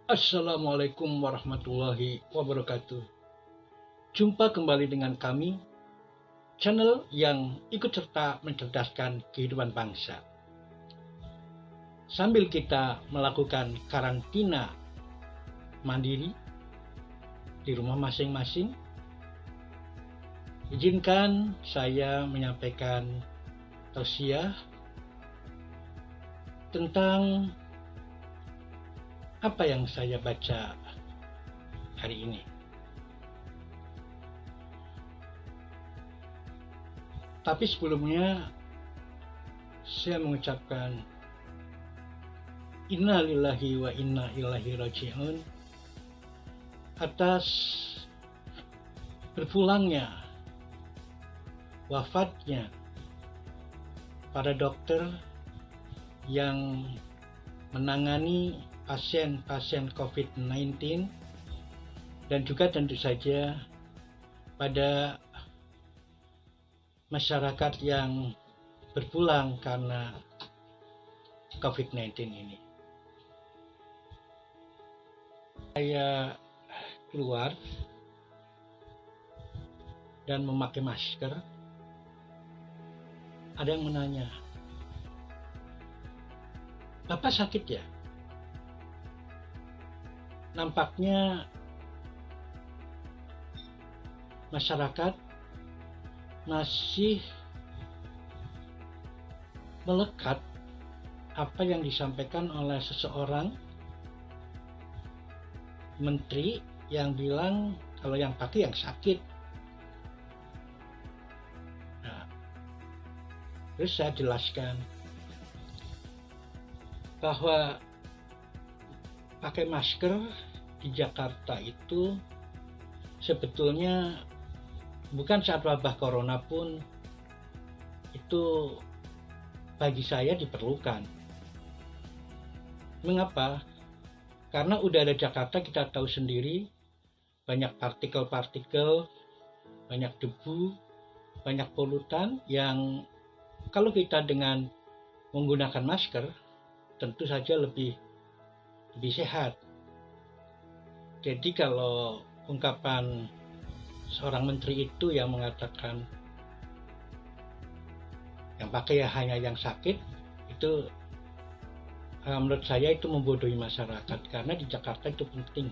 Assalamualaikum warahmatullahi wabarakatuh. Jumpa kembali dengan kami, channel yang ikut serta mencerdaskan kehidupan bangsa. Sambil kita melakukan karantina mandiri di rumah masing-masing, izinkan saya menyampaikan tausiah tentang apa yang saya baca hari ini. Tapi sebelumnya saya mengucapkan inna lillahi wa inna ilaihi raji'un atas berpulangnya, wafatnya para dokter yang menangani pasien-pasien COVID-19 dan juga tentu saja pada masyarakat yang berpulang karena COVID-19 ini. Saya keluar dan memakai masker. Ada yang menanya, "Bapak sakit ya?" Nampaknya masyarakat masih melekat apa yang disampaikan oleh seseorang menteri yang bilang kalau yang pakai yang sakit. Nah, terus saya jelaskan bahwa pakai masker di Jakarta itu sebetulnya bukan saat wabah corona pun itu bagi saya diperlukan. Mengapa? Karena udara Jakarta kita tahu sendiri banyak partikel-partikel, banyak debu, banyak polutan yang kalau kita dengan menggunakan masker tentu saja lebih sehat. Jadi kalau ungkapan seorang menteri itu yang mengatakan yang pakai hanya yang sakit, itu menurut saya itu membodohi masyarakat karena di Jakarta itu penting.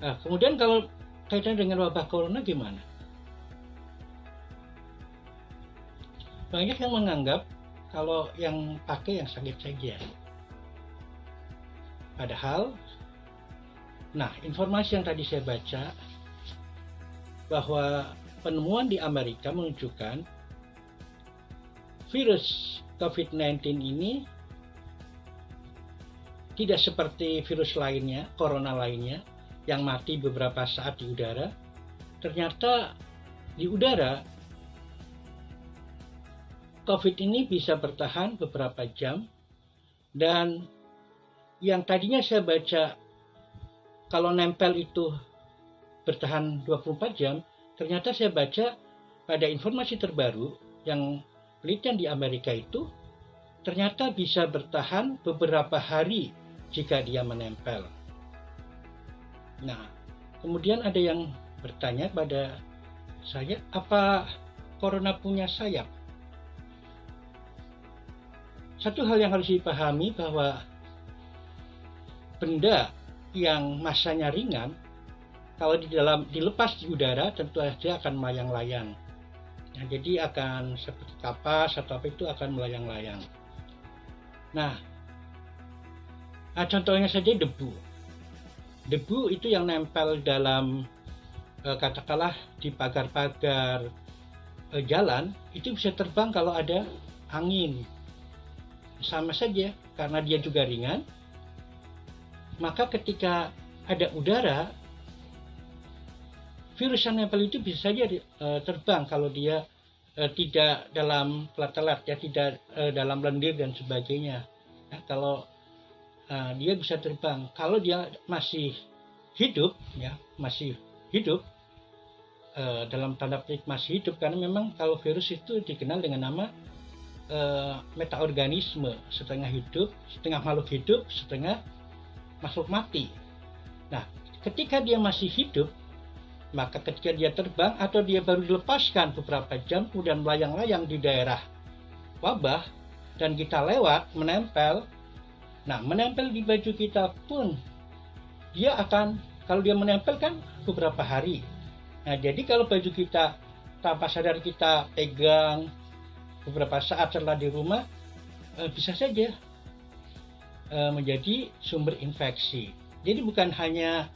Nah, kemudian kalau kaitan dengan wabah corona gimana? Banyak yang menganggap kalau yang pakai yang sakit saja. Padahal, nah informasi yang tadi saya baca bahwa penemuan di Amerika menunjukkan virus COVID-19 ini tidak seperti virus lainnya, corona lainnya, yang mati beberapa saat di udara. Ternyata di udara, COVID ini bisa bertahan beberapa jam, dan yang tadinya saya baca kalau nempel itu bertahan 24 jam, ternyata saya baca pada informasi terbaru yang penelitian di Amerika itu ternyata bisa bertahan beberapa hari jika dia menempel. Nah, kemudian ada yang bertanya pada saya, apa corona punya sayap? Satu hal yang harus dipahami bahwa benda yang masanya ringan kalau dilepas di udara tentu saja akan melayang-layang. Nah, jadi akan seperti kapas atau apa itu akan melayang-layang. Nah, contohnya saja debu. Debu itu yang nempel dalam katakanlah di pagar-pagar jalan itu bisa terbang kalau ada angin. Sama saja karena dia juga ringan. Maka ketika ada udara, virus yang nempel itu bisa saja terbang kalau dia tidak dalam plat-telat, ya, tidak dalam lendir dan sebagainya. Ya, kalau dia bisa terbang, kalau dia masih hidup, ya masih hidup, dalam tanda petik masih hidup, karena memang kalau virus itu dikenal dengan nama metaorganisme, setengah hidup, setengah makhluk hidup, setengah makhluk mati. Nah, ketika dia masih hidup, maka ketika dia terbang atau dia baru dilepaskan beberapa jam kemudian melayang-layang di daerah wabah dan kita lewat menempel, nah menempel di baju kita pun dia akan, kalau dia menempel kan beberapa hari. Nah jadi kalau baju kita tanpa sadar kita pegang beberapa saat setelah di rumah, bisa saja menjadi sumber infeksi. Jadi bukan hanya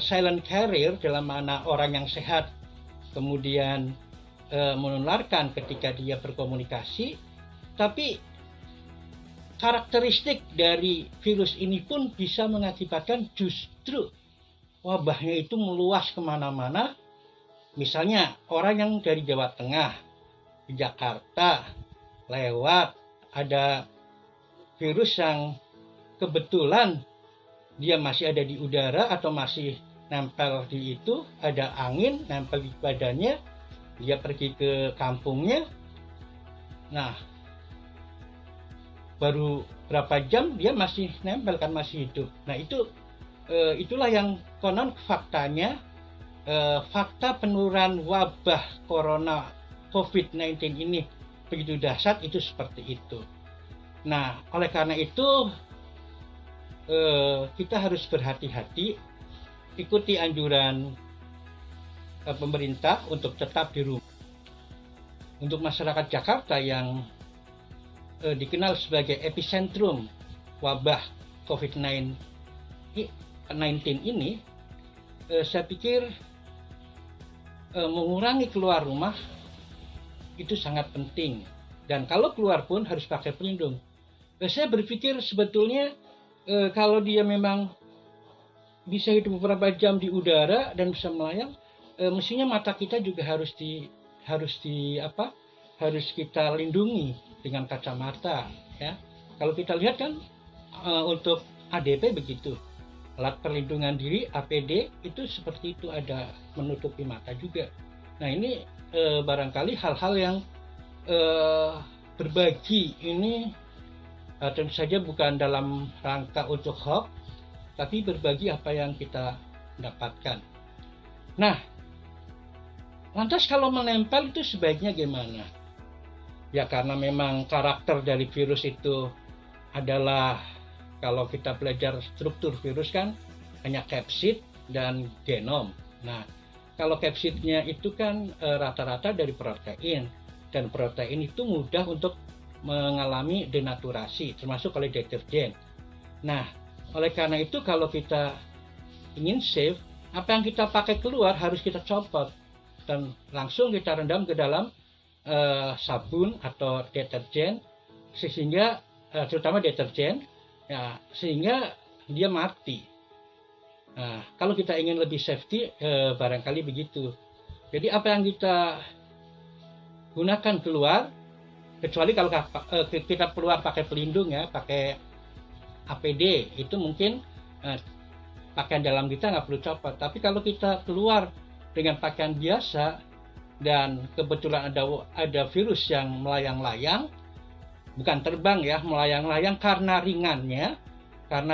silent carrier dalam mana orang yang sehat kemudian menularkan ketika dia berkomunikasi, tapi karakteristik dari virus ini pun bisa mengakibatkan justru wabahnya itu meluas kemana-mana. Misalnya orang yang dari Jawa Tengah di Jakarta lewat, ada virus yang kebetulan dia masih ada di udara atau masih nempel di itu, ada angin nempel di badannya, dia pergi ke kampungnya, nah baru berapa jam dia masih nempel kan, masih hidup. Nah itulah yang konon faktanya, fakta penurunan wabah corona COVID-19 ini begitu dahsyat itu seperti itu. Nah oleh karena itu kita harus berhati-hati, ikuti anjuran pemerintah untuk tetap di rumah. Untuk masyarakat Jakarta yang dikenal sebagai epicentrum wabah COVID-19 ini, saya pikir mengurangi keluar rumah itu sangat penting, dan kalau keluar pun harus pakai pelindung. Saya berpikir sebetulnya kalau dia memang bisa hidup beberapa jam di udara dan bisa melayang, mestinya mata kita juga harus kita lindungi dengan kacamata, ya. Kalau kita lihat kan untuk ADP begitu, alat perlindungan diri APD itu seperti itu, ada menutupi mata juga. Nah ini barangkali hal-hal yang berbagi ini tentu saja bukan dalam rangka untuk hoax, tapi berbagi apa yang kita dapatkan. Nah, lantas kalau menempel itu sebaiknya gimana? Ya karena memang karakter dari virus itu adalah, kalau kita belajar struktur virus kan hanya kapsid dan genom. Nah, kalau kapsidnya itu kan rata-rata dari protein, dan protein itu mudah untuk mengalami denaturasi, termasuk oleh deterjen. Nah, oleh karena itu kalau kita ingin save, apa yang kita pakai keluar harus kita copot dan langsung kita rendam ke dalam sabun atau deterjen, sehingga terutama deterjen, ya, sehingga dia mati. Nah, kalau kita ingin lebih safety, barangkali begitu. Jadi apa yang kita gunakan keluar, kecuali kalau kita keluar pakai pelindung ya, pakai APD, itu mungkin pakaian dalam kita nggak perlu copot. Tapi kalau kita keluar dengan pakaian biasa dan kebetulan ada virus yang melayang-layang, bukan terbang ya, melayang-layang karena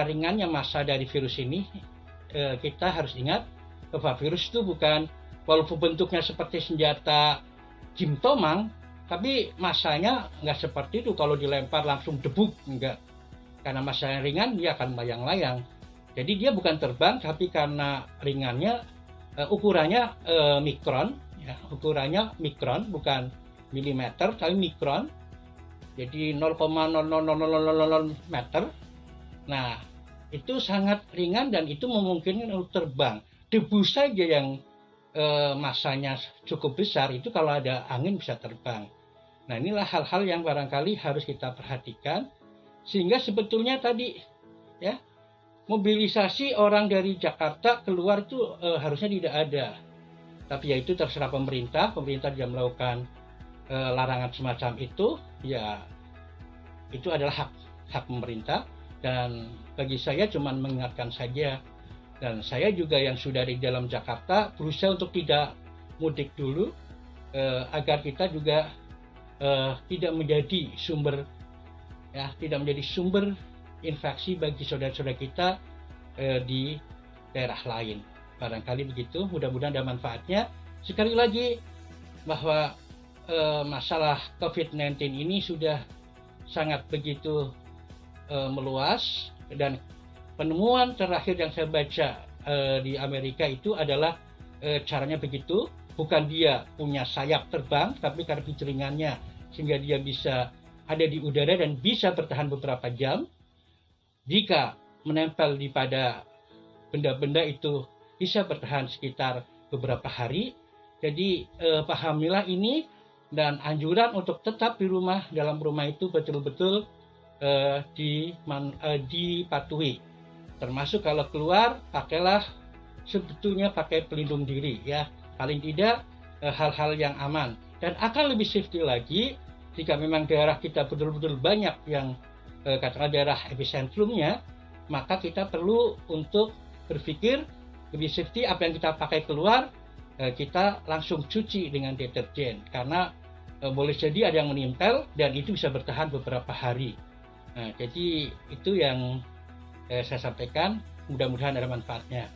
ringannya massa dari virus ini, kita harus ingat bahwa virus itu bukan, walaupun bentuknya seperti senjata Jim Tomang, tapi massanya nggak seperti itu, kalau dilempar langsung debuk, enggak. Karena massanya ringan, dia akan melayang-layang. Jadi dia bukan terbang, tapi karena ringannya, ukurannya mikron, ya, ukurannya mikron, bukan milimeter, tapi mikron. Jadi 0,00000 meter. Nah, itu sangat ringan dan itu memungkinkan untuk terbang. Debu saja yang massanya cukup besar, itu kalau ada angin bisa terbang. Nah inilah hal-hal yang barangkali harus kita perhatikan, sehingga sebetulnya tadi ya, mobilisasi orang dari Jakarta keluar itu harusnya tidak ada. Tapi ya itu terserah pemerintah dia melakukan larangan semacam itu, ya itu adalah hak pemerintah, dan bagi saya cuma mengingatkan saja. Dan saya juga yang sudah di dalam Jakarta berusaha untuk tidak mudik dulu, agar kita juga tidak menjadi sumber infeksi bagi saudara-saudara kita di daerah lain. Barangkali begitu, mudah-mudahan ada manfaatnya. Sekali lagi bahwa masalah COVID-19 ini sudah sangat begitu meluas, dan penemuan terakhir yang saya baca di Amerika itu adalah caranya begitu, bukan dia punya sayap terbang, tapi karena ringannya sehingga dia bisa ada di udara dan bisa bertahan beberapa jam. Jika menempel di pada benda-benda itu bisa bertahan sekitar beberapa hari. Jadi pahamilah ini, dan anjuran untuk tetap di rumah, dalam rumah itu betul-betul dipatuhi. Termasuk kalau keluar, pakailah sebetulnya pakai pelindung diri ya. Paling tidak hal-hal yang aman. Dan akan lebih safety lagi jika memang daerah kita betul-betul banyak yang katakanlah daerah epicentrumnya, maka kita perlu untuk berpikir lebih safety, apa yang kita pakai keluar kita langsung cuci dengan deterjen, karena boleh jadi ada yang menempel dan itu bisa bertahan beberapa hari. Nah, jadi itu yang saya sampaikan, mudah-mudahan ada manfaatnya.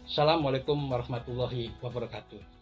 Assalamualaikum warahmatullahi wabarakatuh.